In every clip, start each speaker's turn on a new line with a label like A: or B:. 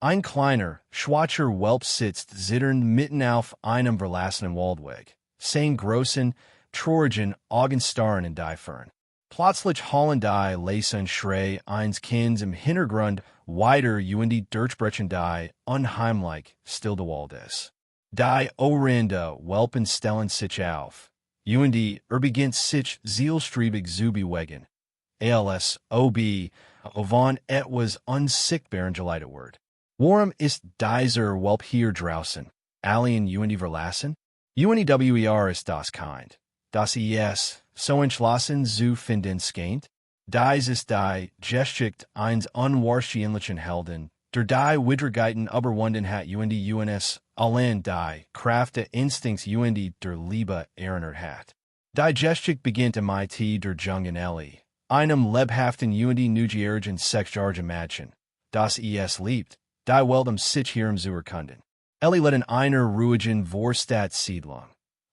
A: Ein kleiner, schwacher Welp sitzt zitternd mitten auf einem verlassenen Waldweg. Sein großen, traurigen Augenstarren in die Fern. Plötzlich hallen die leisen Schrei eines Kinds im Hintergrund weiter die Durchbrechen die unheimlich stilde Waldes. Die Orinde Welpen stellen sich auf. Die beginnt sich zielstrebig zu bewegen. Als ob von etwas unsichtbaren geleitet wird. Warum ist dieser Welp hier draußen? Alien verlassen? Wer ist das Kind? Das es so entschlossen zu finden scheint? Dies ist die Geschichte eines unwahrscheinlichen Helden, der die Widrigkeiten überwunden hat uns allein die Kraft des Instinkts der Liebe erinnert hat. Die Geschichte beginnt der jungen Ellie, einem lebhaften neugierigen sechsjährigen Mädchen, das es liebt, die Welt sich hier zu erkunden. Ellie lebt in einer ruhigen Vorstadtsiedlung,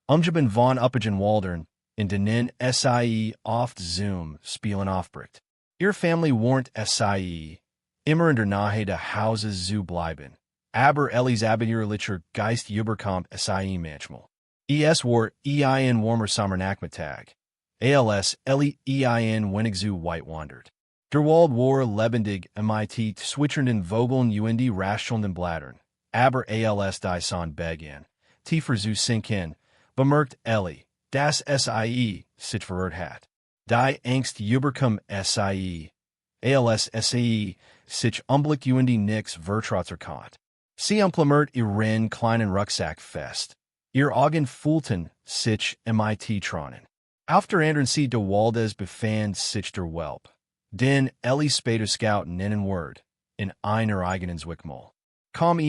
A: umgeben von üppigen Wäldern, in denen sie oft zum Spielen aufbricht. Ihre Familie warnt sie, immer in der Nähe des Hauses zu bleiben, aber Ellies abenteuerlicher Geist überkommt sie manchmal. Es war ein warmer Sommernachmittag, als Ellie wenig zu weit wandert. Der Wald war lebendig mit zwitschernden Vogeln die raschelnden Blättern, aber als die Sonne begann, tiefer zu sinken, bemerkt Ellie, dass sich verirrt hat. Die Angst überkommt sie, als sich Anblick die nix vertrauter kommt. Sie umklammert ihren kleinen Rucksack fest. Ihr Augen fühlten sich mit tronen. Auf der anderen Seite des Waldes befand sich der Welp, den Ellie später Scout nennen wird, in einer eigenen Zwickmühle. Kaum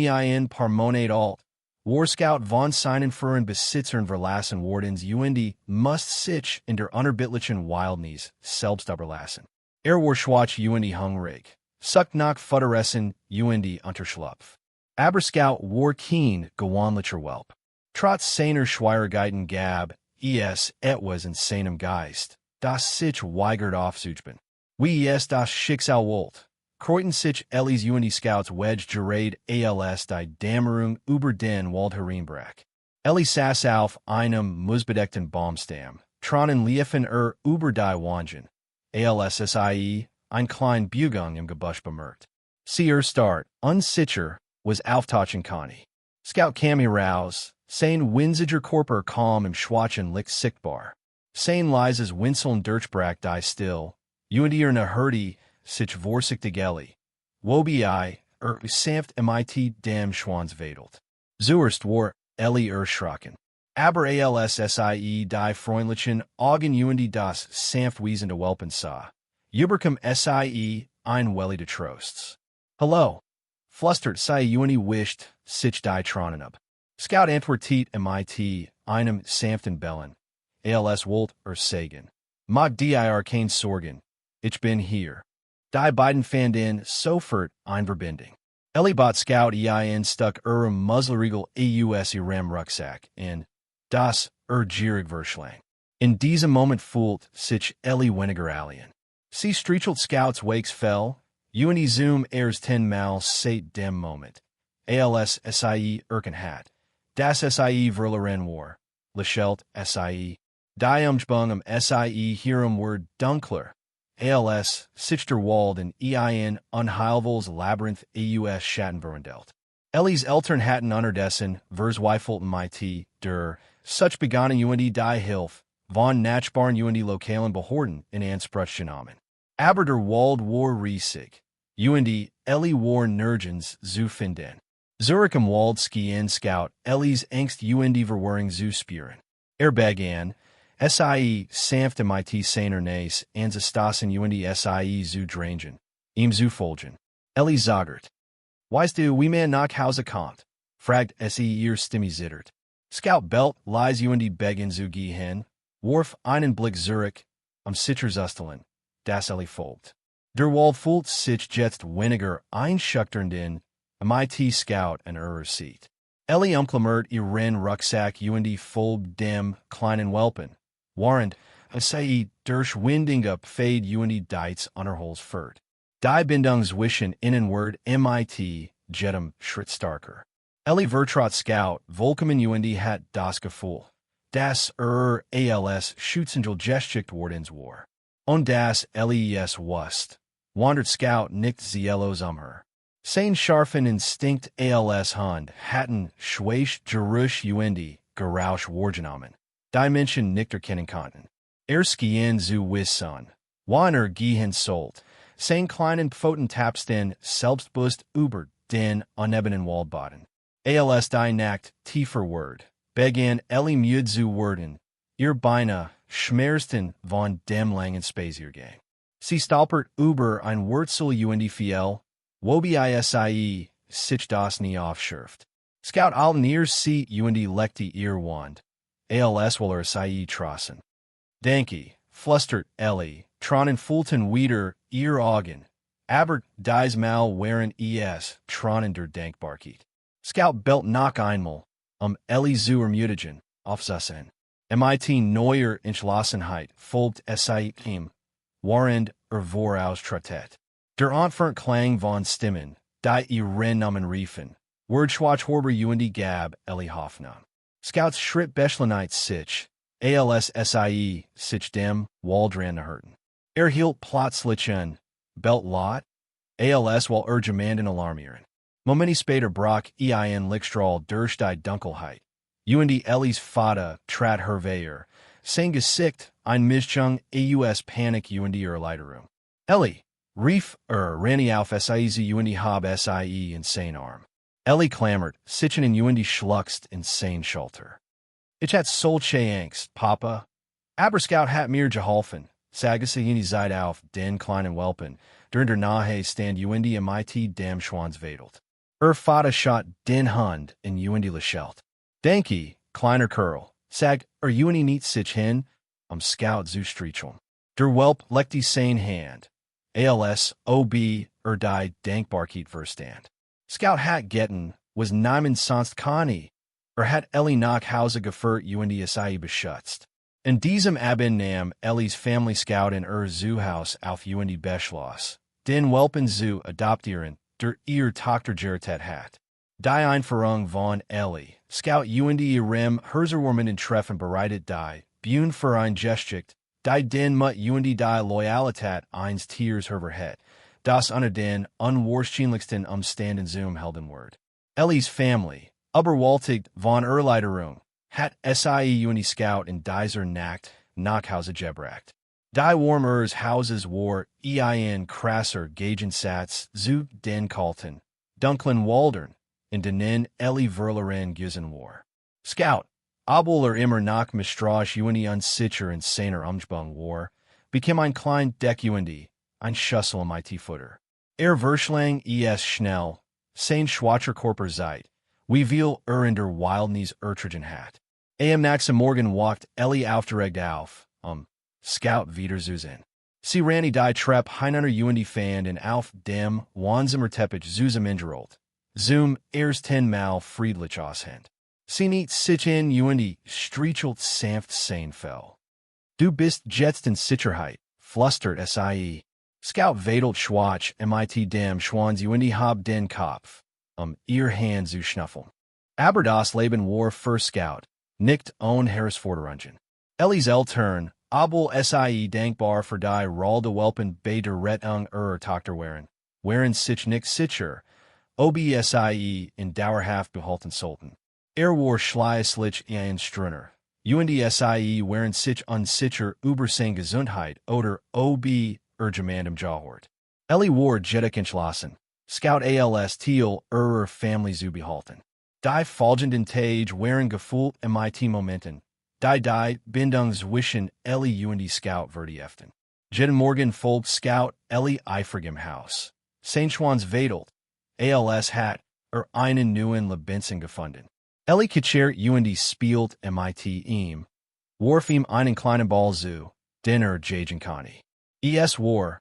A: paar Monate alt, war Scout von seinen früheren Besitzern verlassen worden must sich in der unerbittlichen Wildnis selbst überlassen. War schwach hungrig, sucht nach Futteressen Unterschlupf. Aber Scout war kein gewöhnlicher Welp. Trotz seiner Schwierigkeiten gab es etwas in seinem Geist, das sich weigert aufzuheben. Wie es das Schicksal wollte, kreuten sich Ellies Scouts wedge gerät als die Dämmerung über den Wald hereinbrach. Ellie saß auf einem moosbedeckten Baumstamm, tronnen liefen über die Wangen, als sie ein klein Biegung im Gebüsch bemerkt. Sie erstarrt, unsicher, was auftauchen konnte. Scout kam heraus, sein winziger Körper kaum im schwachen Licht sichtbar. Sein leises Winseln durchbrach die still, eine Hürde sich vorsichtig Ellie. Wobei sanft mit dem Schwanz wedelt. Zuerst war Ellie erschrocken. Aber als sie die freundlichen Augen das sanft wiesende Welpen sah, überkam sie ein Welli de Trosts. Hallo, flüstert sie wischt sich die Tronen ab. Scout antwortet mit einem sanften Bellen. Als wollt sagen. Mag dir kein Sorgen. Ich bin hier. Die beiden fanden sofort eine Verbindung. Ellie bot Scout stuck Muzzleriegel aus ihrem Rucksack in das gierig verschlang. In diesem Moment fühlt sich Ellie weniger alien. Sie streichelt Scouts Wakes fell, zoom 10-mal seit dem Moment. Als sie hat. Das sie verloren war. Lächelt sie. Die Umspung sie hierum were dunkler. Als sich der Wald in unheilvolles Labyrinth Schatten verwandelt. Ellies Eltern hatten unterdessen verzweifelten mit der such begonnen die Hilfe von nachbarn lokalen Behörden in Anspruch genommen. Aber der Wald war riesig. Ellie war nirgends zu finden. Zurück im Wald skien Scout Ellies Angst Verwirrung zu spüren. Begann, sie sanft mit seiner Nähe anzustoßen sie zu drängen, ihm zu folgen. Ellie sagert. Weißt du, wie man nach Hause kommt? Fragt sie ihr Stimme zittert. Scout belt leis Begen zu gehen, warf einen Blick zurück, Sicherzustellen, das Ellie folgt. Der Wald fühlt sich jetzt weniger einschüchternd in, mit Scout an Seat. Ellie umklammert ihren Rucksack voll dem kleinen Welpen, während sie durch Windinge fade Dietz Unterholz führt. Die Bindung zwischen Innenward mit jedem Schritt starker. Ellie Vertrot Scout, Volkomen und hat das Gefühl, das als Schutzenjel Geschichte wardens war. Und das les wust. Wandert Scout nicht zielos her. Sein scharfen Instinkt als Hund, hatten schwach Geruch Gerausch wargenommen. Dimension nicht erkennen konnten. Skien zu wissen. Wann gehen sollt. Sein kleinen Pfoten tapsten selbstbewusst über den unebenen Waldboden. Als die Nacht tiefer Word. Began Ellie müde zu werden. Ihr Beine schmersten von dem langen Spaziergang. Sie stolpert über ein Wurzel viel, wobei sich das nie aufschürft. Scout alten ihr sie legte ihr Wand. Als will trossen. Denke, flustert Ellie, tronnen fulten wieder ihr Augen. Aber dies Mal waren tronnen der Denkbarkeit. Scout belt noch einmal, Ellie zu ermutigen, aufzusen. Mit neuer Entschlossenheit folgt ihm, warend voraustrottet. Der Entfernt Klang von Stimmen, die ihren Namen riefen, Wordschwach horber gab Ellie Hoffnung. Scouts Schritt Beschlenite sich, sich dem Waldran hurten. Hielt plötzlich belt lot, weil gemanden alarmieren. Momenti später brach Lickstrahl durch die Dunkelheit. Ellies Vater trat herwehr, sein Gesicht ein Mischung aus Panik Erleiderung. Ellie, rief Ranny auf sie hab sie in sein Arm. Ellie clamored, sichen in schluckst in sein Schulter. Ich hat solche Angst, Papa. Aber Scout hat mir geholfen, sage sie Zeit auf den kleinen Welpen, der Nahe stand mit dem Schwanz wedelt. Vater schot den Hund in Lachelt. Denke, kleiner Kerl, sag nicht sich hin, Scout zu streicheln. Der Welp legt sein Hand. Ob die Denkbarkeit verstand. Scout hat getten, was niemand sonst Connie, hat Ellie nach Hause geführt sie beschützt. In diesem Abend nahm Ellies Family Scout in Zoohaus auf beschloss, den Welpen zu adoptieren, der ihr Tochter Gertet hat. Die Einführung von Ellie, Scout ihrem Herzerwormen Treffen bereitet die, Bühn für ein Geschicht, die den mut die Loyalität eines Tiers herverhet, das unter den unwahrscheinlichsten Umständen zum Helden wird. Ellies Family, überwältigt von Erleiderung, hat sie Scout in dieser Nacht nach Hause gebracht. Die Warmers Hauses war krasser Gegensatz zu den kalten, dunklen Waldern, in denen Ellie Verlerin gewesen war. Scout, obwohl immer noch misstrauisch unsicher in seiner Umgebung war, bekam ein klein Deck ein Schussel Futter. Verschlang schnell, sein schwacher Körper Zeit, wie in der Wildnis ertragen hat. Am nächsten Morgen walkt Ellie aufgeregt auf, Scout wieder zu sehen. Sie rann die Treppe hinunter Fan und auf dem Wohnzimmerteppich zusammengerollt. Zum ersten Mal friedlich aushend. Sie nicht sich in strichelt sanft sein Fell. Du bist jetzt in Sicherheit, flüstert sie. Scout wedelt schwach mit dem Schwanz hab den Kopf, ihr Hand zu schnuffeln. Aber das Leben war für Scout, nicht ohne Herausforderungen. Ellies Eltern, obwohl sie dankbar für die Rolle de Welpen bei der Rettung Tochter waren sich nicht sicher, ob sie in dauerhaft behalten sollten. War schließlich ein Strunner. Sie waren sich unsicher über seine Gesundheit oder ob gemandem Jahort. Ellie war jettig entschlossen, Scout als Teil Family zu behalten. Die folgenden Tage waren gefühlt mit Momenten, die Bindung zwischen Ellie und Scout vertieften. Jeden Morgen folgt Scout Ellie eifrig im Haus. Sein Schwanz wedelt, als hat einen neuen Lebensen gefunden. Ellie kachert spielt mit ihm, warf ihm einen kleinen Ball zu, den jagen konnte. War,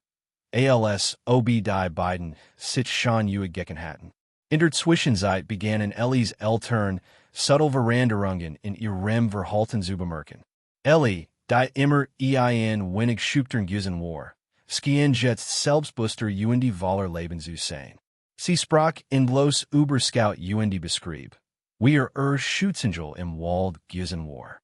A: ob die beiden sich schon gecken hatten. In der Zwischenzeit begannen Ellies Eltern subtle Veranderungen in ihrem Verhalten zu bemerken. Ellie, die immer wenig schüchtern gewesen war, schien jetzt selbstbewusster die Waller Leben zu sein. Sie sprach in bloß über Scout und beschrieb. Wir Schützengel im Wald gewesen war.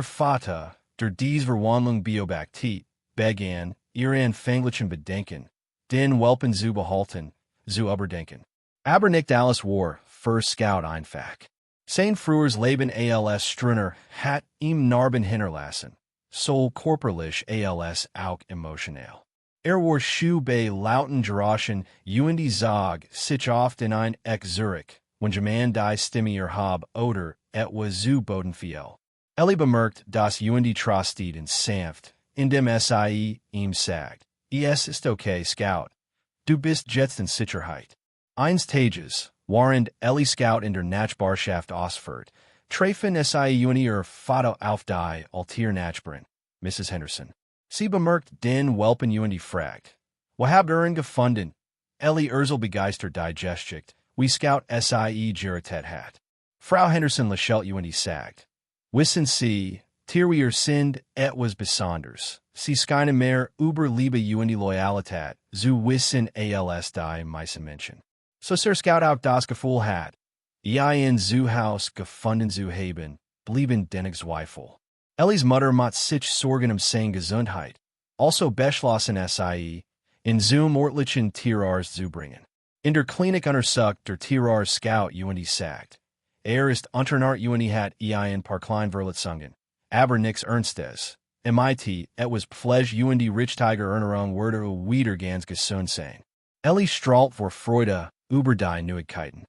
A: Vater, der dies Verwandlung beobachtet, begann, anfänglichen Bedenken, den Welpen zu behalten, zu überdenken. Aber nicht alles war, für Scout einfach. Sein früheres Leben als Strunner hat ihm Narben hinterlassen, sowohl körperlich als auch emotional. War schu bei lauten Geräuschen und zog sich oft in ein Zurich, wenn jemand die Stimme hab oder etwas zu Boden fiel. Bemerkt, dass und trostet und sanft, indem ihm sagt, es ist okay, Scout. Du bist jetzt in Sicherheit. Eines Tages, während Scout in der Nachbarschaft ausfährt, treffen und Vater auf die Altier Nachbarin, Mrs. Henderson. Sie bemerkt den Welpen und fragt, wo habt ihr ihn gefunden? Begeistert digestigt, wie Scout geratet hat. Frau Henderson lächelt und sagt, wissen Sie, Tiere sind etwas Besonderes. Sie scheinen mehr über Liebe und Loyalität zu wissen als die meisten Menschen. So Sir Scout auch das Gefühl hat, in zu Haus gefunden zu haben, blieben denig Zweifel. Mutter macht sich Sorgen seine Gesundheit, also beschlossen in zum örtlichen Tierarzt zu bringen. In der Klinik untersucht der Tierarzt Scout und sagt, ist unternart und hat ein paar Kleinverletzungen, aber nix Ernstes. MIT, etwas Pflege und Richtiger Erinnerung würde wieder ganz gesund sein. Strahlt vor Freude über die Neuigkeiten.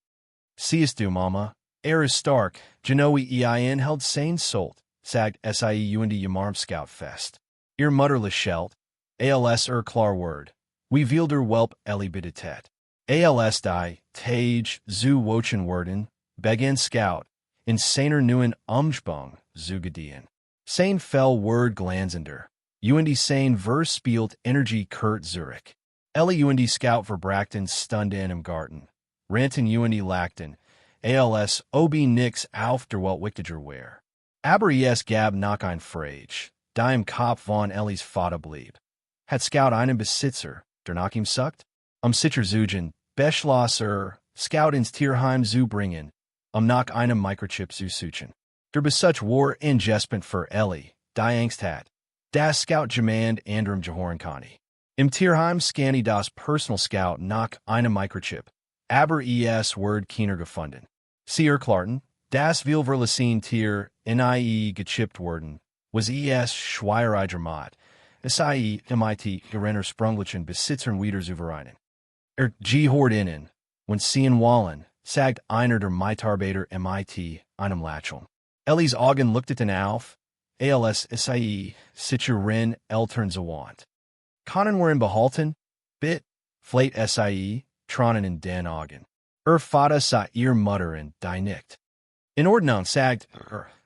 A: Siehst du, Mama, ist stark, Genoe held sein Solt, sagt und Jamarm Scout fest. Ihr Mutter lächelt, als klar Word. Wie will der Welp bittet. Als die, Tage, zu wochen werden, begin Scout, in seiner neuen Umschwung, zu gediehen. Sein fell Word glanzender, und sein Vers spielt Energie Kurt Zurich. Und Scout verbrachten Stunden im Garten, rannten und lachten, als ob nix auf der Welt wichtiger wär. Aber gab noch ein Frage, die im Kopf von Vater blieb. Hat Scout einen Besitzer, der nach ihm sucht? Sicher zugen, beschloss Scout ins Tierheim zu bringen, nach einem Microchip zu suchen. Der Besuch war ingespent für die Angst hat, das Scout jemand anderem gehören konnte. Im Tierheim scanne das Personal Scout nach einem Microchip, aber word keiner gefunden. Sie erklärten, das will verlassen Tier nie gechippt worden, was schwierige Dramat, MIT gerenner sprunglichen Besitzern wieder zu vereinen. Gehört innen, wenn sehen wollen, sagt einer der Mitarbeiter MIT einem Lächeln. Augen leuchteten auf, als sicher rin Eltern zawant. Können wir ihn behalten? Bit, fleht tronen in den Augen. Vater sah ihr Mutter und die nicht. In Ordnung sagt,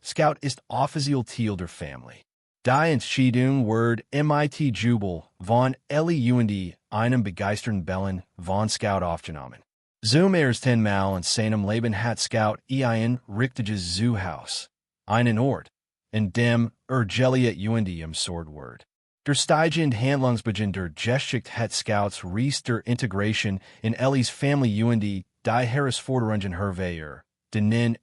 A: Scout ist offiziell Teil der Family. Die Entscheidung word MIT Jubel von und einem begeisterten Bellen von Scout aufgenommen. Zum 10 Mal in seinem Leben hat Scout ein richtiges Zoohaus. Einen Ort, in dem geliet und im Swordword. Der steigende Handlungsbeginn der Geschichte hat Scouts Ries der Integration in Family und die Herausforderungen herwehr, denen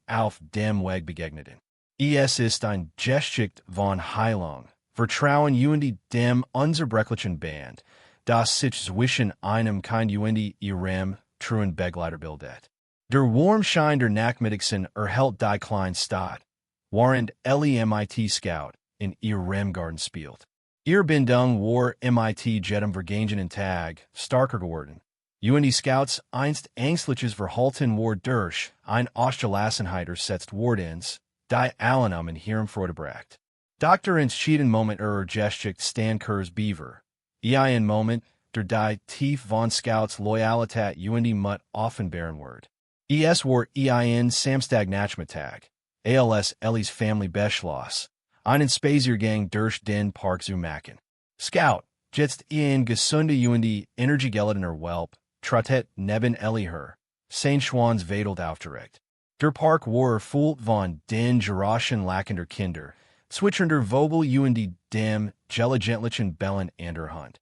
A: auf dem Weg begegneten. Ist ein Geschichte von Heilung, Vertrauen und dem unzerbrechlichen Band, das sich zwischen einem Kind und ihrem truen Begleiter bildet. Der Warmschein der Nachmittagsen erhält die kleine Stadt, während MIT Scout in ihrem Garten spielt. Ihr Bindung war MIT jedem vergangenen Tag starker geworden. Und Scouts einst ängstliches Verhalten war durch ein Ausgelassenheit ersetzt wordens, die allen in ihrem Freude bracht. Dr. entschieden Moment Geschichte Stankers Beaver. Ein Moment, der die tief von Scouts Loyalität und Mut offenbaren wird. War ein Samstag Nachmittag, als Family beschloss, einen Spaziergang durch den Park zu machen. Scout, jetzt gesunde und energiegeladener Welp, trottet neben her, sein Schwans wedelt aufgeregt. Der Park war erfüllt von den Geräuschen lachender Kinder, zwitschernder Vogel und dem gelegentlichen Bellen an der Hand.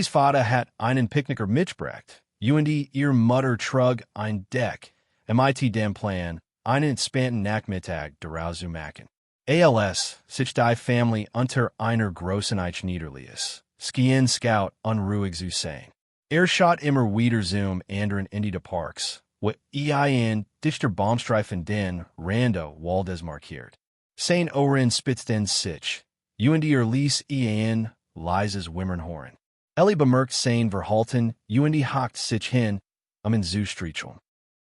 A: Vater hat einen Picknicker mitgebracht, und ihr Mutter trug ein Deck, mit dem Plan, einen entspannten Nachmittag daraus zu machen. Als, sich die Family unter einer großen Eich niederließ, schien Scout unruhig zu sein. Schaut immer wieder zum anderen Ende des Parks, wo dichter Baumstreifen den Rando Waldes markiert. Sein Ohren spitzten sich, und ließ leises Wimmernhorn. Bemerkt sein Verhalten, und hakt sich hin, in zu streicheln.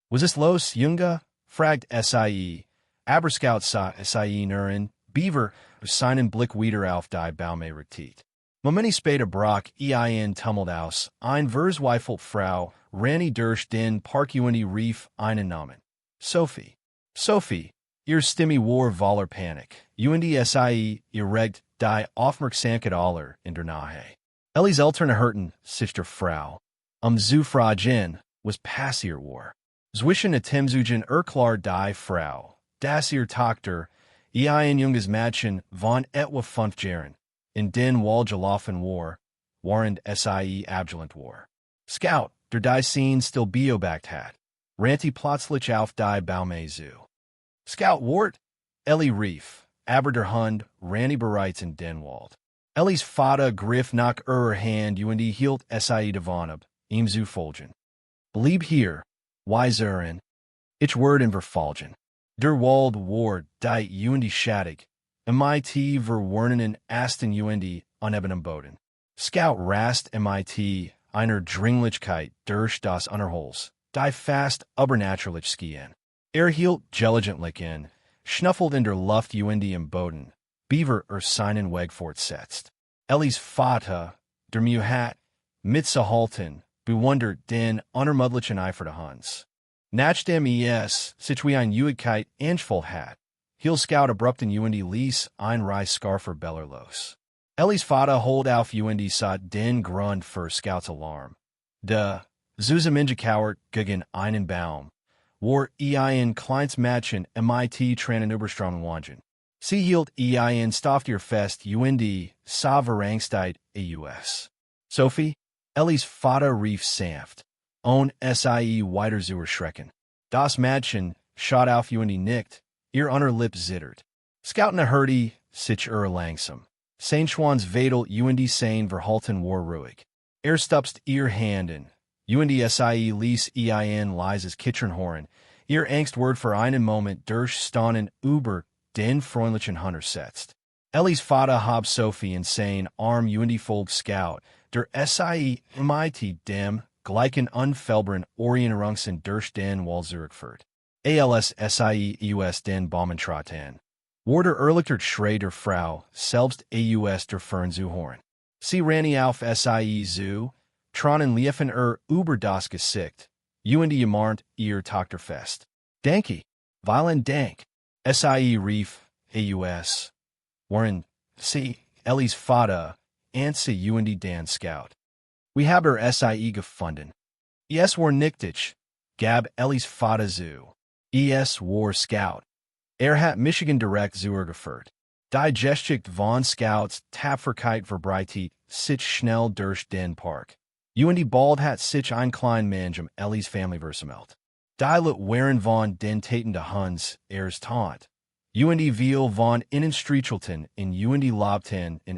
A: Was ist los, Junge? Fragt sie. Aber Scout sah sie nuren, Beaver, seinen Blick wieder auf die Baume richtet. Momenti später brach tummelt aus, ein verzweifelt Frau, Ranny durch den Park und rief einen Namen. Sophie. Sophie, ihr Stimme war voller Panik, und sie erregt die Aufmerksamkeit aller in der Nähe. Eltern hörten sich der Frau, zu fragen, was passiert war. Zwischen Atemzügen klar die Frau, dass ihr Tochter, ein junges Mädchen von etwa 5 Jahren, in den Wald gelaufen war, während sie abgelehnt war. Scout, der die Scene still beobachtet hat, rannte plötzlich auf die Baume zu. Scout wart, rief, aber der Hund rannte bereits in den Wald. Vater griff nach ihrer Hand und hielt sie davon ab, ihm zu folgen. Bleib hier, weigern, ich werde verfolgen. Der Wald war die und schattig, mit verworrenen Ästen und unebenem Boden. Scout rast mit einer Dringlichkeit durch das Unterholz, die fast übernatürlich schien. Hielt gelegentlich in, schnuffelt in der Luft und im Boden, Beaver seinen Weg fortsetzt. Vater, der hat, mitzuhalten, bewundert den unermüdlichen Eifer des Hunds. Nachdem sich wie ein Juigkeit angefühlt hat, hielt Scout abrupt und ließ ein Reisscarfer Beller los. Vater holt auf und sah den Grund für Scouts Alarm. Zusammengenkauert gegen einen Baum, war ein kleines Mädchen mit Tränen überströmten Wangen. Sie hielt stoft ihr fest und sah verangsteit aus. Sophie, Vater rief sanft, sie weiter zu erschrecken. Das Mädchen schaut auf und nickt, ihr Unterlip zittert. Scout hörte sich langsam. Sein Schwans Vedel und sein Verhalten war ruhig. Stupst ihr Handen, und sie ließ leises Kitchernhorn, ihr Angstwort für einen Moment durchstaunen über den freundlichen Hunter setzt. Vater hob Sophie in sein Arm und folgt Scout, der sie mit dem gleichen unfehlbaren Orientierungssinn durch den Wald zurückführt. Sie den Baumentraten. War der erlichtert Schrei der Frau, selbst der Fern zu hören. Sie rann auf sie zu, tronnen liefen über das Gesicht, und marnt ihr Tochter fest. Danke, vielen Dank. Sie rief, waren sie, Vater, sie und den Scout. We haben sie gefunden. War nichtig, gab Vater zu. War Scout. Hat Michigan direkt zugeführt. Die Geschichte von Scouts Tapferkeit verbreitet sich schnell durch den Park. Und bald hat sich ein klein Mensch Family versammelt. Die Leute waren von den Taten des Hunds taunt. Und viel von innen streichelten und lobten in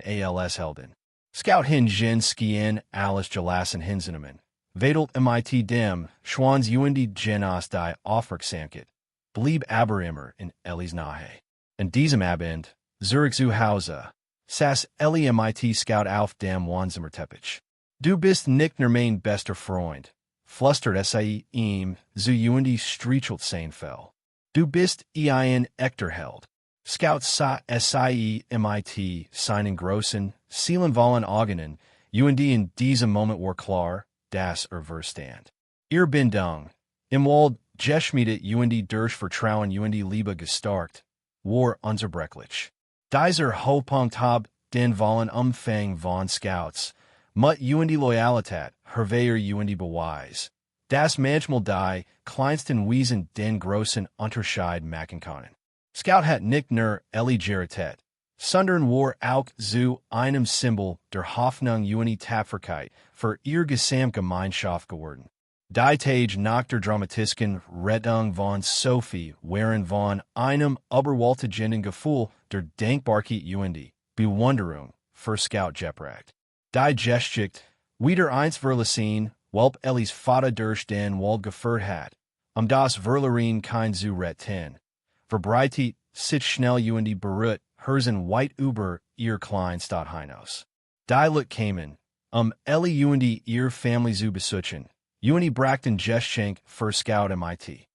A: helden. Scout hin skien alles gelassen hinsinemen. Vedelt mit dem Schwans und genas die Aufmerksamkeit. Blieb aber immer in Nähe. In diesem Abend, Zurich zu Hause, saß mit Scout auf dem Wohnzimmerteppich. Du bist nicht mein bester Freund, flüstert sie ihm zu und streichelt sein Fell. Du bist ein echter Held. Scout sah sie mit seinen großen, seelenvollen Augen, und in diesem Moment war klar, dass verstand. Ihr Bindung, im Wald geschmiedet und durch Vertrauen und Liebe gestarkt, war unzerbrechlich. Dieser Höhepunkt hab den vollen Umfang von Scouts, mit und Loyalität, Herwehr und Beweis, das manchmal die kleinsten Wesen den großen Unterschied machen können. Scout hat nicht nur Gerrität, sondern war auch zu einem Symbol der Hoffnung und Tapferkeit für ihr Gesamtgemeinschaft geworden. Die Tage nach der dramatischen Rettung von Sophie während von einem überwältigenden Gefühl der Dankbarkeit und Bewunderung für Scout Jepracht. Die Geschichte, wieder eins verlassen, welp Ellis Vater durch den Wald geführt hat, das Verlerin kein zu retten. Verbreitet sich schnell und berührt Herzen weit über ihr Kleinstadthaus. Die Lut kamen, Ellie und ihr Family zu besuchen. Und brachten Geschenk für Scout MIT.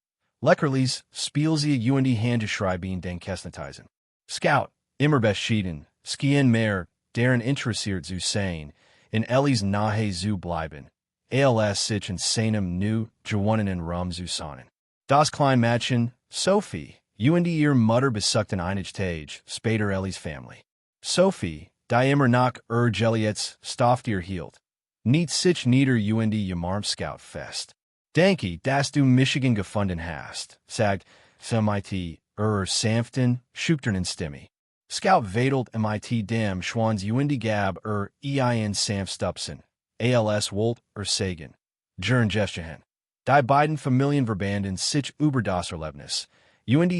A: Leckerlis, Spielsie und Handschreiben den Kestnetizen. Scout, immer beschieden, skien mehr, deren interessiert zu sein, in Ellis nahe zu bleiben. Als sich in seinem nu, gewonnen in Rum zu sonnen. Das klein Mädchen, Sophie, und ihr Mutter besuchten einige Tage, später Ellis Family. Sophie, die immer nach Jelliets Stofftier hielt. Niet sich nieder und Jamarm Scout fest. Danke, dass du Michigan gefunden hast, sagt MIT, sanften, schüchternen Stimme. Scout wedelt MIT dem Schwans und gab ein sanftstupsen, als Wolt Segen. Jern Gestehen. Die beiden Familien verbanden sich über das Erlebnis. Und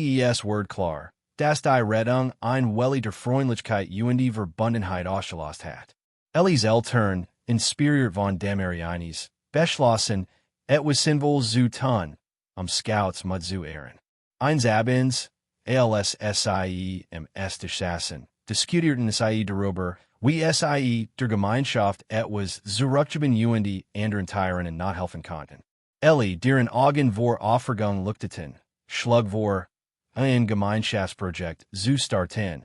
A: Word klar, dass die Rettung ein Welle der Freundlichkeit und Verbundenheit ausgelost hat. Ellis Eltern, inspiriert von dem eines, beschlossen, etwas sinnvoll zu tun, Scouts mit zu ehren. Eins Abends, als SIE Estassen, diskutierten SIE darüber, wie SIE der Gemeinschaft etwas zurückgeben und anderen Tieren not helfen konnten. Ellie, deren Augen vor Aufregung leuchteten, schlug vor, ein Gemeinschaftsprojekt zu starten,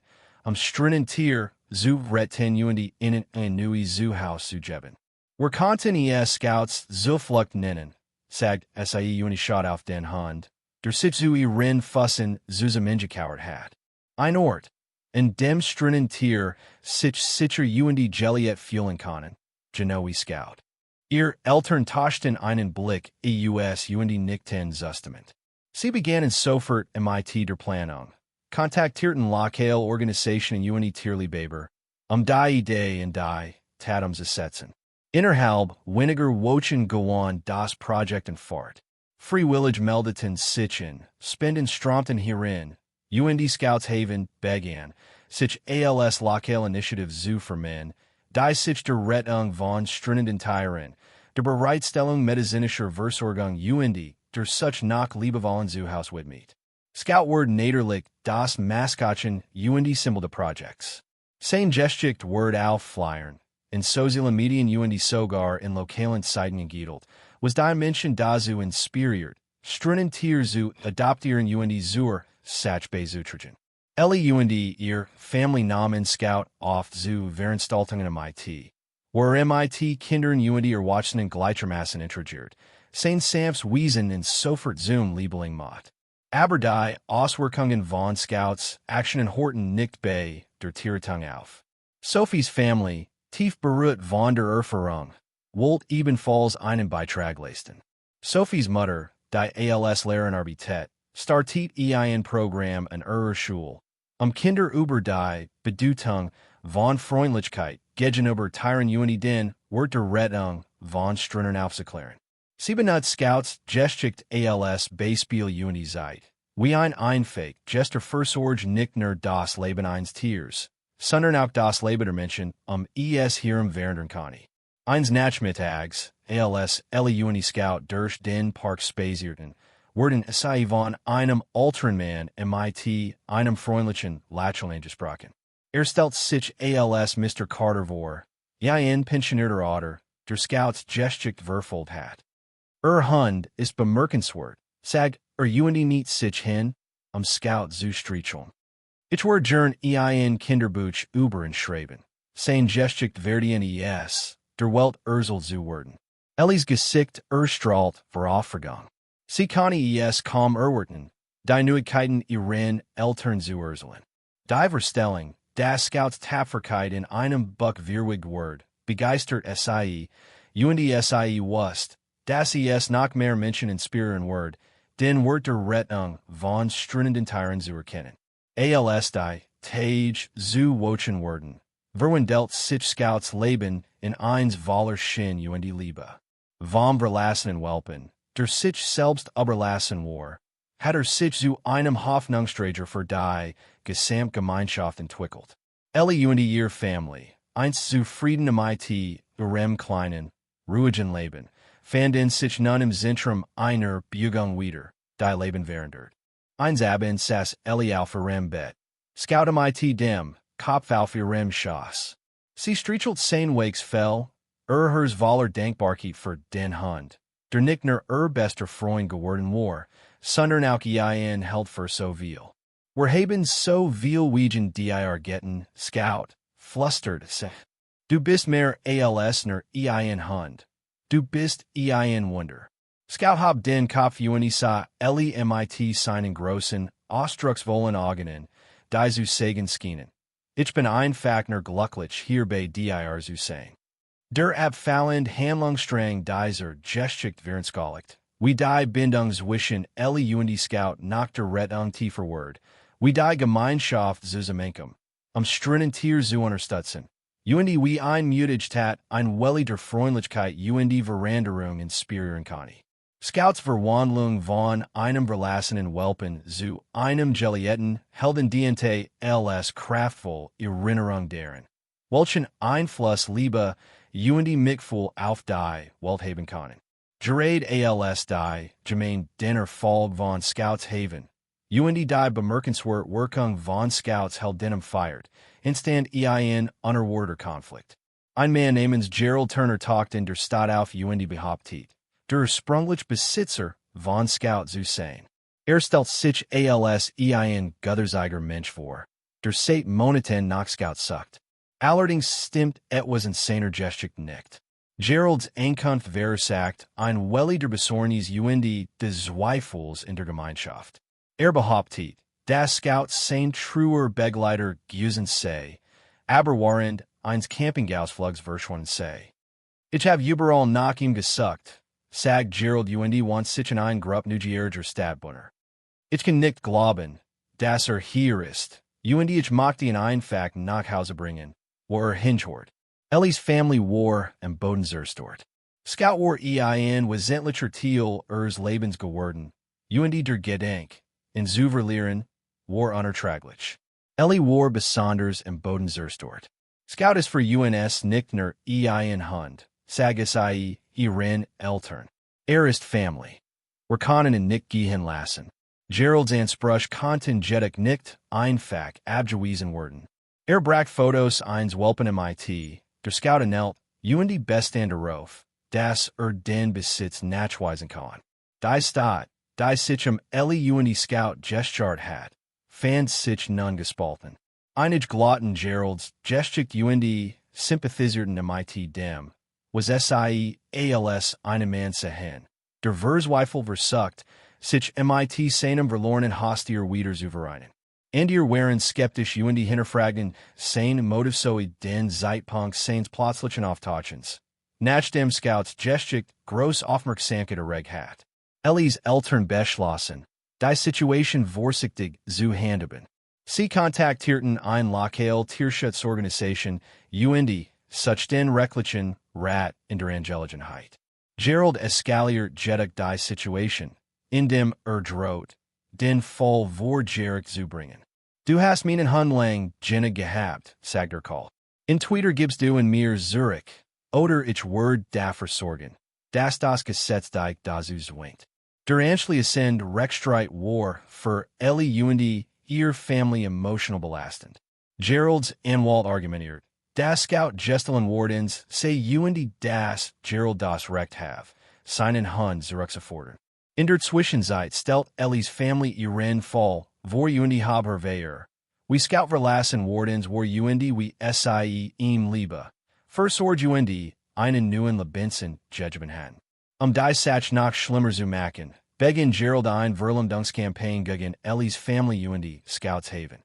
A: strinnen Tier zu retten und in ein neues Haus zu geben. Wir konnten Scouts Zuflucht nennen, sagt SIE und schaut auf den Hund, der sich zu ihren Füßen zusammengekauert hat. Ein Ort, in dem strinnen Tier sich sicher und Jelliet fühlen können, Genoe Scout. Ihr Eltern tauschten einen Blick und nickten zustimmend. Sie begannen sofort MIT der Planung. Kontaktierten lokale Organisationen und Tierliebhaber, die Idee und die Tat zu setzen. Innerhalb weniger Wochen gewann das Projekt in Fahrt. Freiwillig meldeten sich in, spenden strömten hierin, und Scouts Haven begann, sich als lokale Initiative zu formen, die sich der Rettung von strinnenden Tieren, der Bereitstellung medizinischer Versorgung und der such nach Liebevollen zu Haus widmet. Scout word naderlich das Maskottchen und Symbol des Projekts. Sein Geschicht word auf Flyern, in sozialen Medien und sogar in lokalen Zeitungen giedelt, was die Menschen dazu inspiriert, strinnen Tier zu adoptieren und zur Sach bezutragen. Ellie und ihr Family nahmen Scout auf zu Veranstaltungen MIT, where MIT Kindern und ihr Watchenden gleichermaßen integriert, sein Samps Wiesen in sofort Zoom Liebeling Mott. Aber die Auswirkungen von Scouts Action in Horton nicht bei der Tiertung auf. Sophies Family, tief berührt von der Erfahrung, wollt ebenfalls einen Beitrag leisten. Sophies Mutter, die als-Lehrerin arbeitet, startet ein Programm an ihrer Schule, Kinder über die Bedeutung von Freundlichkeit gegenüber Tieren und den Wert der Rettung von Strinnern aufzuklären. Sie benutzt Scouts Geschichte als Beispiel und Seite, wie ein Einfake Gester Versorge nicht nur das Leben eines Tiers, sondern auch das Leben der Menschen, es hier während kann. Eins Nachmittags, als Ellie und Scout durch den Park spazierten, wurden sie von einem älteren Mann MIT, einem freundlichen Lächeln gesprochen. Stellt sich als Mr. Carter vor, ein pensionierter Otter, der Scouts Geschichte verfolgt hat. Hund ist bemerkenswert, sagt und nicht sich hin, Scout zu streicheln. Ich werde gern ein Kinderbuch über ihn schreiben. Sein Geschichte werden es, der Welt Ursel zu werden. Ellies Gesicht strahlt vor Aufregung. Sie kann es kaum erwarten, die Neuigkeiten ihren Eltern zu erzählen. Die Verstellung, das Scouts Tapferkeit in einem buckwürdig Wort, begeistert SIE, und SIE wusst, dass es noch mehr Menschen inspirieren wird, den Wert der Rettung von strinnenden Tieren zu erkennen. Als die Tage zu wochen werden, verwandelt sich Scouts Leben in eins voller Sinn und Liebe. vom verlassen und welpen, der sich selbst überlassen war, hat sich zu einem Hoffnungsträger für die Gesamtgemeinschaft entwickelt. Und ihre Familie, einst zufrieden mit ihrem kleinen, ruhigen Leben, fanden sich nun im Zentrum einer Bewegung wieder, die Leben verändert. Eins Abend saß auf ihrem Bett. Scout mit dem Kopf auf ihrem Schoß. Sie strichelt sein Wegs fell, hers voller Dankbarkeit für den Hund, der nicht nur bester Freund geworden war, sondern auch ihn held für so viel. Wir haben so viel wegen dir getten, Scout, flüsterte sich. Du bist mehr als nur ein Hund. Du bist ein Wunder. Scout hab den Kopf sah mit seinen großen, ausdrucksvollen Augen, die zu sagen schienen. Ich bin einfach nur glücklich hier bei dir zu sein. Der abfallend Handlungsstrang dieser Geschichte veranschaulicht, wie die Bindung zwischen und Scout nach der Rettung tiefer wird, wie die Gemeinschaft zusammenkommt, Strinnen Tier zu unterstützen, und wie ein Müdigkeit ein Welle der Freundlichkeit und die Veränderung inspirieren kann. Scouts Verwandlung von einem verlassenen Welpen zu einem geliebten, heldendiente als kraftvoll Erinnerung daran, welchen Einfluss Liebe und die Mitgefühl auf die Welt haben können. Gerard als die gemein den Erfolg von Scouts haven, und die bemerkenswert Wirkung von Scouts heldenem feiert, entstand ein unerwarteter Konflikt. Ein Mann namens Gerald Turner taucht in der Stadt auf und die behauptet, der sprunglich Besitzer von Scout zu sein. Stellt sich als ein gutherzeiger Mensch vor, der seit Monaten nach Scout sucht. Allerdings stimmt etwas in seiner Geschichte nicht. Geralds Ankunft versagt ein Welle der Besorgnis und des Zweifels in der Gemeinschaft. Behauptet, dass Scout sein truer Begleiter gewesen sei, aber während eines Campingausflugs verschwunden sei. Ich habe überall nach ihm gesucht, sagt Gerald und want sich in ein Grupp neugieriger Stadtbewohner. Ich kann nicht glauben, dass hier ist, und ich mag ihn einfach nach Hause bringen, wo hinhört. Ellie's Family war am Boden zerstört. Scout war ein wesentlicher Teil ihres Lebens geworden, und der Gedenk, in zu verlieren, war unerträglich. Ellie war besonders am Boden zerstört. Scout ist für uns nicht nur ein Hund, sag es ihren Eltern. Ist Family. Wir können ihn nicht gehen lassen. Geralds Ansprüche konnten jedoch nicht einfach abgewiesen werden. Brach Fotos eines Welpen mit, der Scout anhält, und die Bestand darauf, dass den Besitz nachweisen kann. Die Stadt, die sich Ellie und die Scout gestört hat, fand sich nun gespalten. Einige glatten Geralds Geschichte und die sympathisierten mit dem, was es als eine Mann sehen. Der Verzweifel versucht, sich mit seinem verlorenen Haustier wieder zu vereinen. Und waren skeptisch und die hinterfragten sein Motiv sowie den Zeitpunkt seines plötzlichen Auftauchens. Nach dem Scouts Geschichte groß Aufmerksamkeit erregt hat. Ellies Eltern beschlossen, die Situation vorsichtig zu handhaben. Sie kontaktierten ein lokale Tierschutzorganisation und such den rechtlichen Rat in der Angelegenheit. Gerald eskaliert jedoch die Situation, indem droht, den Fall vor Gericht zu bringen. Du hast meinen Hund lang gehabt, sagt Call. In Twitter gibst du in mir Zurich, oder ich werde dafür sorgen, dass das Gesetz dich dazu zwingt. Der anschließend Rechtsstreit war für Ellie und ihre Familie emotional belastend. Geralds Anwalt argumentiert, dass Scout gestelen Wardens sei und das Gerald das Recht have, seinen Hund zurückzufordern. In der Zwischenzeit stellt Ellies Family ihren Fall, vor und haber wehr. Wie Scout verlassen Wardens war und wie ihm Liebe. Versorgt und einen neuen Lebensen Judgment hatten. Die Sach nach schlimmer zu machen, beginn Gerald ein Verleumdungskampagne gegen Ellies Family und Scouts haven.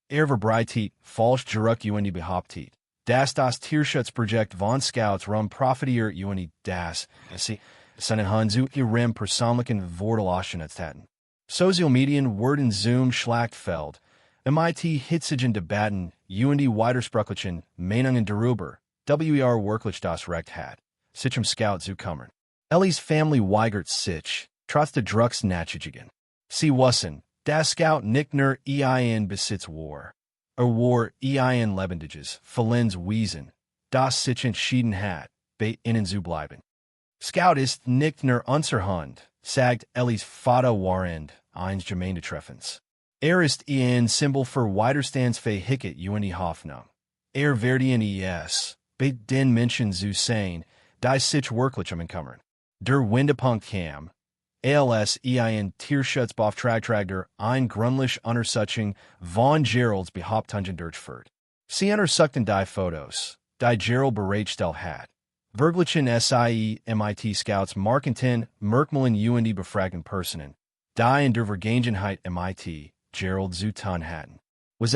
A: Verbreitet falsch zurück und behauptet, dass das Tierschutzprojekt von Scouts profitiert und das, seinen Hund zu ihrem persönlichen Vorteil ausgenutzt hatten. Social Medien wurden zum Schlachtfeld, mit hitzigen Debatten und widersprüchlichen Meinungen darüber, wirklich das Recht hat, sich Scout zu kümmern. Ellis family weigert sich, trotz der Drucksnachrichten. Sie wussen, das Scout nicht nur ein Besitz war. War ein lebendiges, verlens Wesen, das sich entschieden hat, bei ihnen zu bleiben. Scout ist nicht nur unser Hund, sagt Ellis Vater warend, eines Gemeindetreffens. Ist ein Symbol für Widerstandsfähigkeit und Hoffnung. Werden es, bei den Menschen zu sein, die sich wirklich kümmern. Der Wendepunkt kam, als ein Tierschutzbeauftragter ein gründlich Untersuchung von Geralds Behauptungen durchführt. Sie untersuchten die Fotos, die Gerald bereitgestellt hat. Verglichen MIT Scouts markenten Merkmalen und die befragten Personen, die in der Vergangenheit MIT Gerald zu tun hatten. Was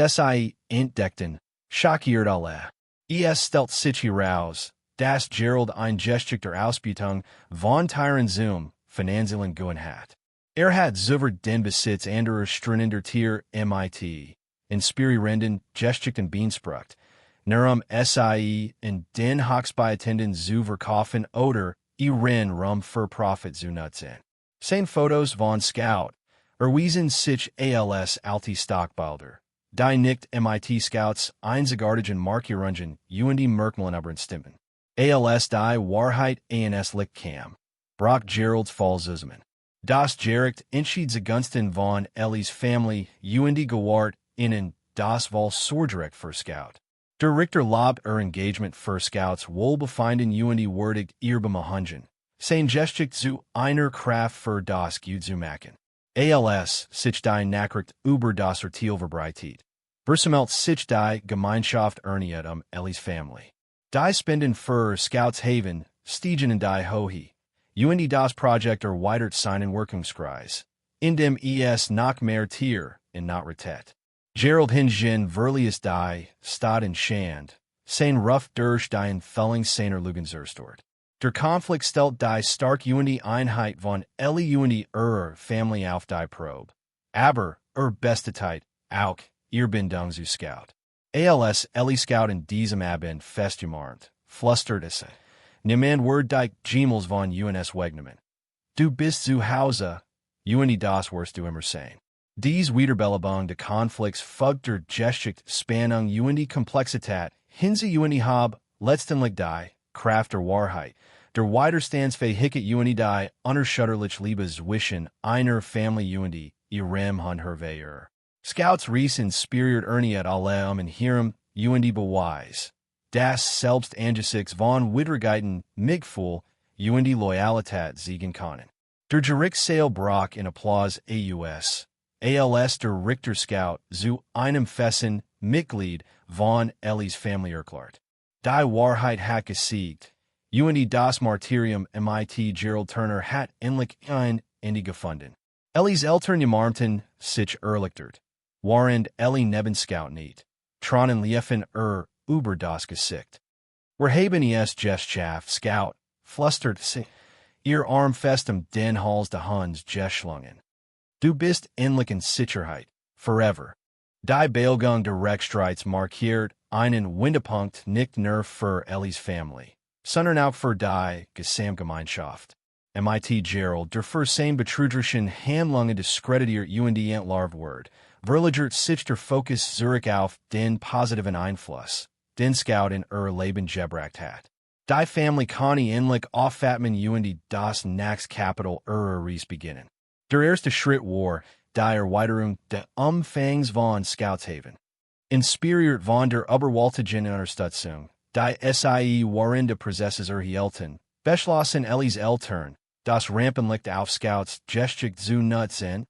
A: entdeckten, schockiert alle. Es stellt sich heraus, dass Gerald ein Geschick der Ausbeutung von Tieren zum finanziellen Gewinn hat. Hat über den Besitz anderer streunender Tiere MIT, inspirierenden Geschichten beansprucht, Narum in den Hochspeitenden zu verkaufen oder ihren Rum für Profit zu nutzen. Sein Fotos von Scout, erwiesen sich als alte Stockbilder, die nicht MIT Scouts einzigartigen Markierungen und die Merkmalen übereinstimmen. Als die Wahrheit eines Licht kam, brach Geralds Fall zusammen. Das Gericht entschied zugunsten von Ellis Family und die Gewalt innen das Sorgerecht für Scout. Der Richter lobt Engagement für Scouts wohlbefinden und die würdig ihr behandeln. Sein Geschick zu einer Kraft für das Gut zu machen. Als sich die Nachricht über das Urteil verbreitet. Versammelt sich die Gemeinschaft Ellis Family. Die Spenden für Scouts Haven, stiegen in die Hohe. Und das Projekt erweitert seinen Wirkungskreis, indem es noch mehr Tier in not retet. Gerald hingen verlies die Stadt in Schand, sein Ruff durch die Entfälling seiner Lugenzerstort. Der Konflikt stellt die stark und die Einheit von Ellie und die Family auf die Probe. Aber, Bestetheit, auch, ihr Bindung zu Scout. Als Ellie Scout in diesem Abend festgemacht, flüstert es. Niemand wird die Gemels von uns wegnehmen. Du bist zu Hause, und das wirst du immer sein. Dies Wiederbelebung de Konflikts folgt der Geschichte Spannung und die Komplexität, hinze und die Hab, letztendlich die Kraft der Wahrheit, der Widerstandsfähigkeit und die unerschütterliche Liebe zwischen einer Family und ihrem Handwerker. Scouts riesen spiriert erniet alle in ihrem und die Beweis, das selbst angesichts von Widrigkeiten Migful und die Loyalität siegen können. Der Gerichtssaal brach in Applaus aus. Als der Richter Scout zu einem festen Mitglied von Ellis Family erklärt. Die Wahrheit hat gesiegt, und das Martyrium MIT Gerald Turner hat endlich ein Ende gefunden. Ellis Eltern umarmten sich erleichtert, während Ellie neben Scout nicht, tronnen liefen über das Gesicht. Wir haben es geschafft, Scout, flüstert sie, ihr Arm fest den Hals des Hunds geschlungen. Du bist endlich in Sicherheit, forever. Die Beilgung der Rechtsstreits markiert einen Wendepunkt nicht nur für Ellis Family, sondern auch für die Gesamtgemeinschaft. MIT Gerald, der für sein betrügerischen Handlungen diskreditiert und die entlarvt wird, verlagert sich der Fokus zurück auf den positiven Einfluss, den Scout in Leben gebracht hat. Die Family kann endlich aufatmen und das nächste Kapitel Reis beginnen. Der erste Schritt war die Erweiterung des Umfangs von Scoutshaven. Inspiriert von der überwältigenden Unterstützung, die SIE waren die Prozesses erhielten, beschlossen Ellis Eltern, das Rampenlicht auf Scouts Geschick zu nutzen,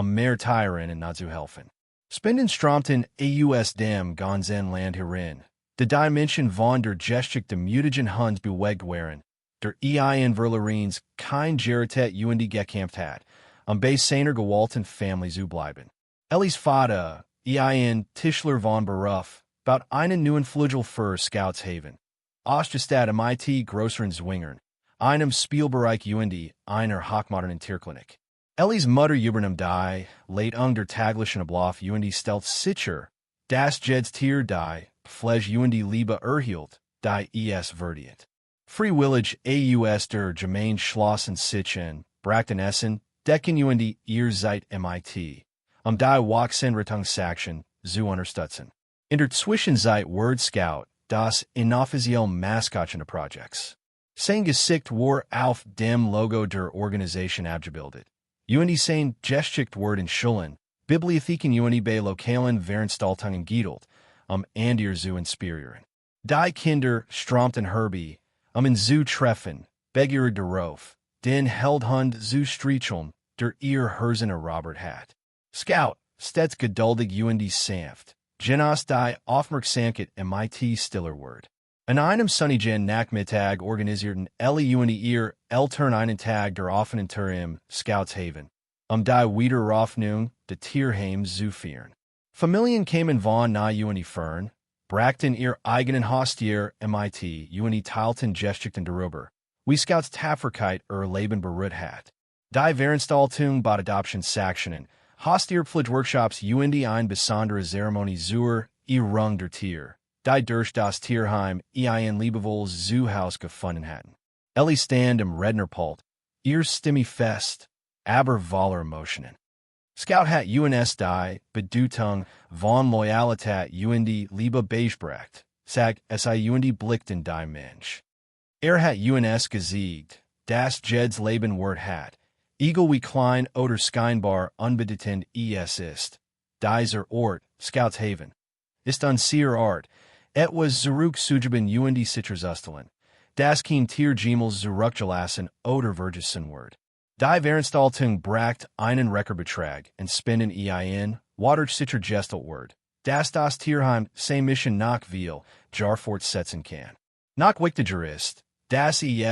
A: mehr Tieren zu helfen. Spenden strömten aus dem ganzen Land herein. Die Dimension von der Geschick der mutigen Hunds bewegt waren, der ein Verlerins kein Geritet und die gekämpft hat, bei seiner gewalten Family zu bleiben. Ellis Vater, ein Tischler von Beruf, baut einen neuen Flügel für Scoutshaven. Ausgestattet MIT größeren Zwingern, einem Spielbereich und einer hochmodernen Tierklinik. Ellis Mutter übernimmt die Leitung der täglichen Ablauf und stellt sicher, dass jedes Tier die Pflege und die Liebe erhielt, die es verdient. Vrijwillig aus der Gemeenschlossen sich in, brachten Essen, decken und ihr seid mit. Die Wachsenrettungsaktion, zu unterstützen. In der Zwischenzeit Word Scout, das inoffizielle Maskottchen Projects. Sein Gesicht war auf dem Logo der Organisation abgebildet. Sein Geschicht wurden Schulen, Bibliotheken bei lokalen Veranstaltungen geduld, ihr zu inspirieren. Die Kinder strömten herbei, in zu treffen, begehrt darauf, den Heldhund zu streicheln, der ihr Herzene Robert hat. Scout, stets geduldig sanft, genas die Aufmerksamkeit mit stiller Word. An einem sonnigen Nachmittag organisierten ihr Eltern einen Tag der offenen Tür im Scoutshaven, die Wiederaufnahme der Tierheim zu feiern. Familien kamen von nahe fern, brachten ihr eigenen Haustier mit teilten Geschichten darüber, wie Scouts Tapferkeit Leben berührt hat. Die Veranstaltung bot Adoptionsaktionen, Haustierpflegeworkshops ein besondere Zeremonie zur Ehrung der Tier, die durch das Tierheim ein liebevolles Zoohaus gefunden hatten. Stand im Rednerpult, ihr Stimme fest, aber voller Emotionen. Scout hat uns die Bedeutung von Loyalität die Liebe beigebracht, sag es blickten die Mensch. Hat uns gesiegt, das Jeds Leben Wort hat, egal wie klein oder scheinbar unbedeutend es ist. Dieser Ort, Scoutshaven, ist ein sehr Ort, etwas zurückzugeben die Citrusustelen, das kein Tier jemals zurückgelassen oder vergessen wird. Die Veranstaltung bracht einen Reckerbetrag und spenden wadert sicher gestalt wird, dass das Tierheim seine Mission nach viel fortsetzen kann. Noch wichtiger ist, dass die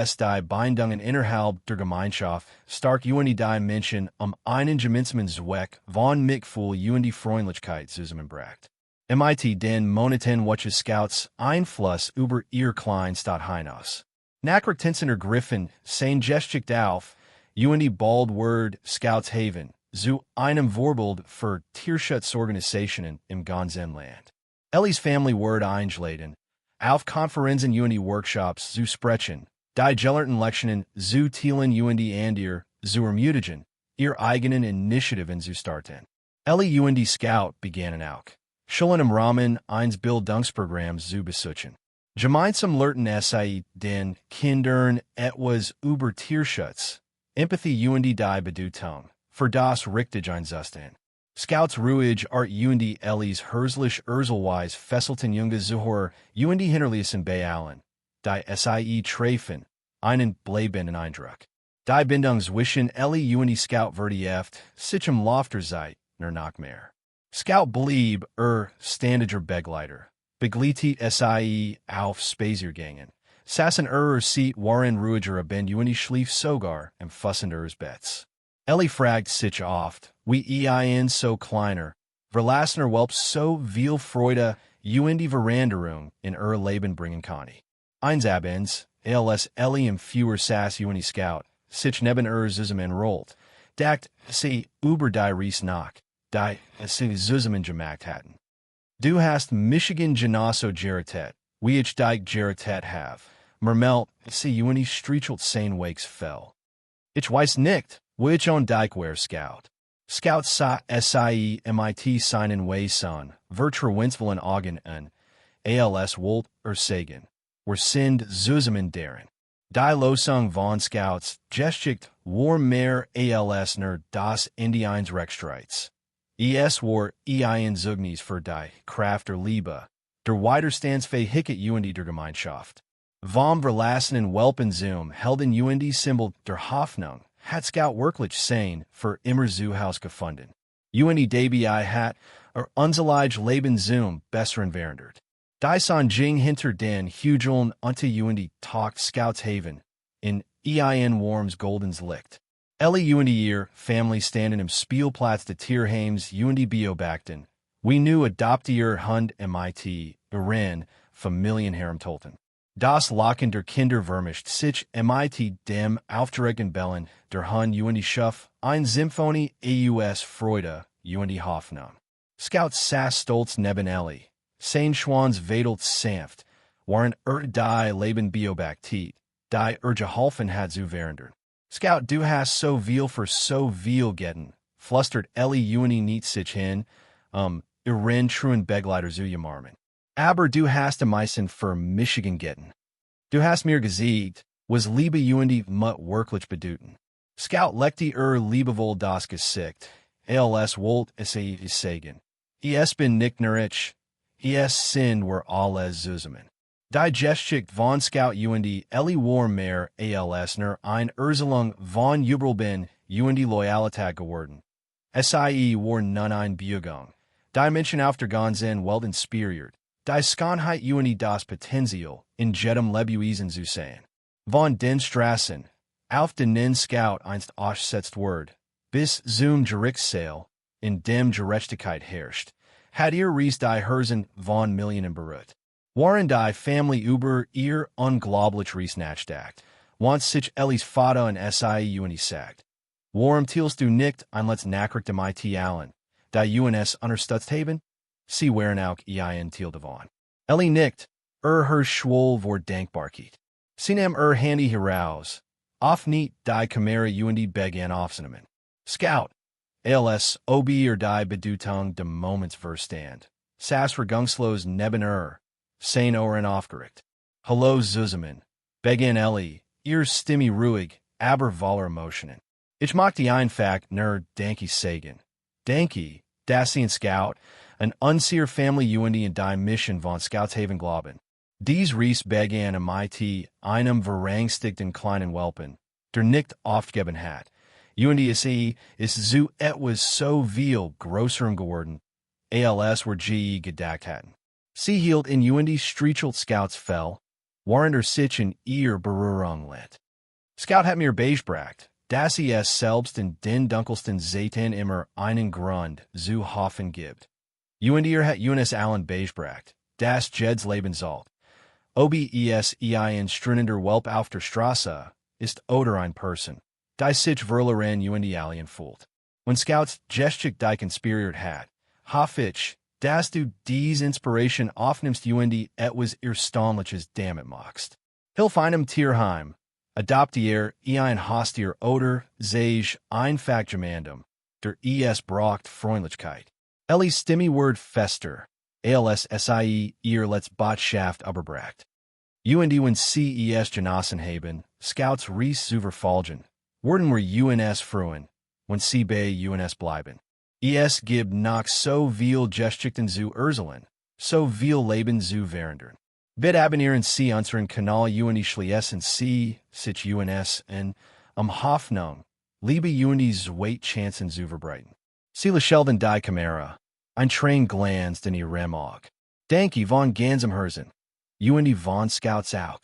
A: Bindungen innerhalb der Gemeinschaft stark die Menschen einen gemeinsamen Zweck von Mitgefühl die Freundlichkeit zusammenbracht. Den Monaten welche Scouts Einfluss über ihr Kleinstadt hinaus. Nachrichtensener Griffen sein Geschicht auf, bald Word Scoutshaven, zu einem Vorbild für Tierschutzorganisationen im ganzen Land. Family Word eingeladen, auf Konferenzen Workshops zu sprechen, die gelernten Lektionen zu teilen ihr zu ermutigen, ihr eigenen Initiativen zu starten. Scout begannen auch, Schulen im Rahmen eines Bildungsprogramms zu besuchen. Gemeinsam lernten den Kindern etwas über Tierschutz, Empathy die Bedeutung, für das richtig einsetzen. Scouts ruhig art Ellis herzlich urselweis fesselten junge Zuhörer hinterließen bei allen, die treffen, einen bleibenden Eindruck. Die Bindung zwischen Scout vertieft, sich im Laufe Zeit noch mehr. Scout blieb ständiger Begleiter, begleitet auf Spaziergängen, saßen Seat waren ruhiger Ben schlief sogar im Fussen ihres Betts. Fragt sich oft, wie so kleiner, verlassener Welp so viel Freude die Veranderung in Leben bringen kann. Abends, als im fewer Sass Scout, sich neben zusammen enrollt, dacht sie über die Ries nach, die sie zusammen gemacht hatten. Du hast Michigan Genosso Geritet, wie ich dich Geritet have, mermelt sie strichelt sein Wakes fell. Ich weiß nicht, which on Dikewear Scout. Scout sa mit seinen Weisen, Vertra Winsville Augen an, als Wolt Sagan, were sind zusammen deren. Die Losung von Scouts, Geschicht war mehr als nur das Indiens Rechtsstreits. Es war Zugnis für die Kraft der Liebe, der Widerstandsfähigkeit der Gemeinschaft. Vom verlassenen Welpen zum helden Symbol der Hoffnung, hat Scout wirklich sein für immer Zuhaus gefunden. DBI hat unser Leben zum Besseren verändert. Die Jing hinter den Hugeln unter Tag Scoutshaven in Worms Goldens Licht. Ihr Family standen im Spielplatz der Tierheims beobachten. We knew adoptier Hund mit Familien herumtolten. Das Lachen der Kinder vermischt sich mit dem aufgeregten Bellen der Hund Schuff, ein Symphonie aus Freude Hoffnung. Scout saß stolz neben Sein Schwanz wedelt sanft, waren die Leben beobachtet, die geholfen hat zu verhindern. Scout du hast so viel für so viel getten, flustert Ellie Uni niet sich hin, irin truen Begleiter zu jamarmen. Aber du hast meisten für Michigan getten. Du hast mir gesagt, was Liebe Uni mut wirklich bedeuten. Scout lekti Liebevol das Gesicht, als Wolt es sagen. Es bin nicht nerich, es sind wir alles zusammen. Die Geschichte von Scout Ellie war mehr als nur ein Erzählung von Übelben Loyalität geworden. Sie war nun ein Bewegung. Die Menschen auf der ganzen Welt inspiriert. Die Schönheit das Potenzial in jedem Lebewesen zu sehen. Von den Straßen, auf denen Scout einst ausgesetzt wird, bis zum Gerichtssaal, in dem Gerechtigkeit herrscht, hat Ries die Herzen von Millionen berührt. Waren die Family über ihr unglaublich Ries nachgedacht, want sich Ellis Vater und sie sagt. Warum teilst du nicht ein Let's Nachricht dem IT allen, die UNS unterstützt haben? Sie waren auch ein Teil davon. Ellie nickt, her Schwol vor Denkbarkeit. Sie nahm Handy heraus, auf nicht die Kamera begann aufzunehmen. Scout, als ob die Bedeutung dem Momentsverstand, saß regungslos neben sein Ohren aufgeregt. Hallo zusammen, begann Ellie, ihr Stimme ruhig, aber voller Emotionen. Ich mag die einfach nur Danke sagen. Danke, dass Sie in Scout, an unserer Family und die Mission von Scoutshaven glauben. Dies Ries begann mit einem verrangstigten kleinen Welpen, der nicht aufgegeben hat. UNDSE ist so etwas so viel größerem geworden, als wir gedacht hatten. Sie hielt in Strichelt Scouts Fell, waren sich in ihr Berührung litt. Scout hat mir beigebracht, dass es selbst in den dunkelsten Zeiten immer einen Grund zu hoffen gibt. Hat Eunice allen beigebracht, dass Jeds Leben sollt. OBES ein strunender Welp auf der Straße ist oder ein Person, die sich verloren alien fühlt. When Scouts geschick die conspiriert hat, hoffe ich, dass du diese Inspiration aufnimmst etwas Erstaunliches damit machst. Hilf einem Tierheim, adoptier ein Haustier oder sich einfach jemandem, der es braucht Freundlichkeit. Ellis Stimme word fester, als sie ihr Botschaft überbracht. Wenn sie es genossen haben, Scouts Ries zu verfolgen, werden wir UNS freuen, wenn sie bei UNS bleiben. Es gibt noch so viel Geschichten zu erzählen, so viel Leben zu verändern. Bitte abonnieren Sie unseren Kanal schließen Sie sich UNS und Hoffnung, liebe weicht Chancen zu verbreiten. Sie lächeln die Kamera, ein Train glanzt in ihr Remog. Danke von ganzem Herzen. Von Scouts auch.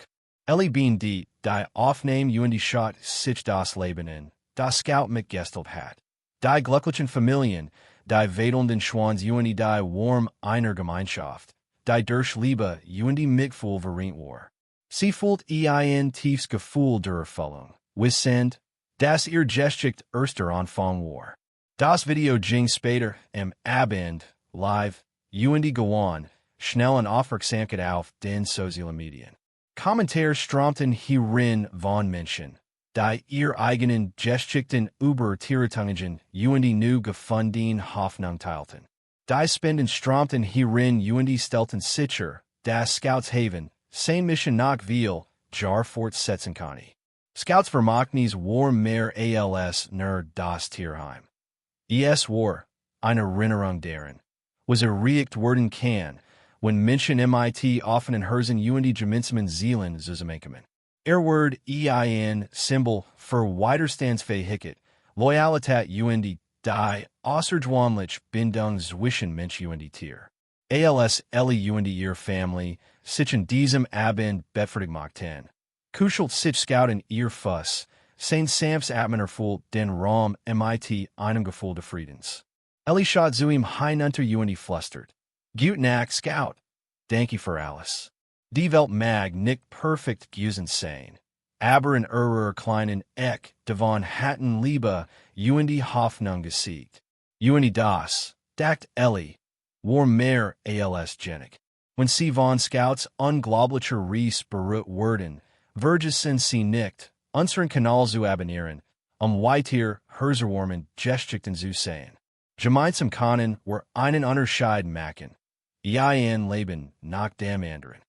A: Ellie Bean die Aufnehmen Schott sich das Leben in, das Scout mitgestelt hat. Die glücklichen Familien, die wedelnden Schwans die warm einer Gemeinschaft, die durch Liebe Mitgefühl verrient war. Sie fühlt ein tiefes Gefühl der Erfüllung, wissend, dass ihr Geschichte erster Anfang war. Das Video ging später im Abend, live, gewann, schnell und aufmerksamkeit auf den sozialen Medien. Kommentare strömten hierin von Menschen, die ihr eigenen Geschichten über Tiertungen nu gefundenen Hoffnung teilten. Die Spenden strömten hierin stellten sicher, dass Scoutshaven, sein Mission nach viel, jar fortsetzen kann. Scouts vermagnis war mehr als nur das Tierheim. Es war eine Erinnerung daran, was erregt werden kann, wenn Menschen mit offenen Herzen gemeinsamen Zielen zusammenkommen. Word ein Symbol für Widerstandsfähigkeit, Loyalität die außergewöhnliche Bindung zwischen Mensch und Tier. Als Ellie ihr Family sich in diesem Abend befertig machten, kuschelt sich Scout in ihr Fuss, sein sanftes Atmen erfüllt den Raum mit einem Gefühl des Friedens. Ellie schaut zu ihm hinunter flüstert. Gute Nacht, Scout. Danke für alles. Die Welt mag nicht perfekt gewesen sein, aber in ihrer kleinen Eck davon hatten Liebe Hoffnung gesiegt. Das, dacht Ellie, war mehr als genig. Wenn sie von Scouts unglaublicher Ries berührt wurden, Vergessen Sie nicht, unseren Kanal zu abonnieren, weiter herzzerreißend Geschichten zu sehen. Gemeinsam können wir einen Unterschied machen. Ein Leben nach dem anderen.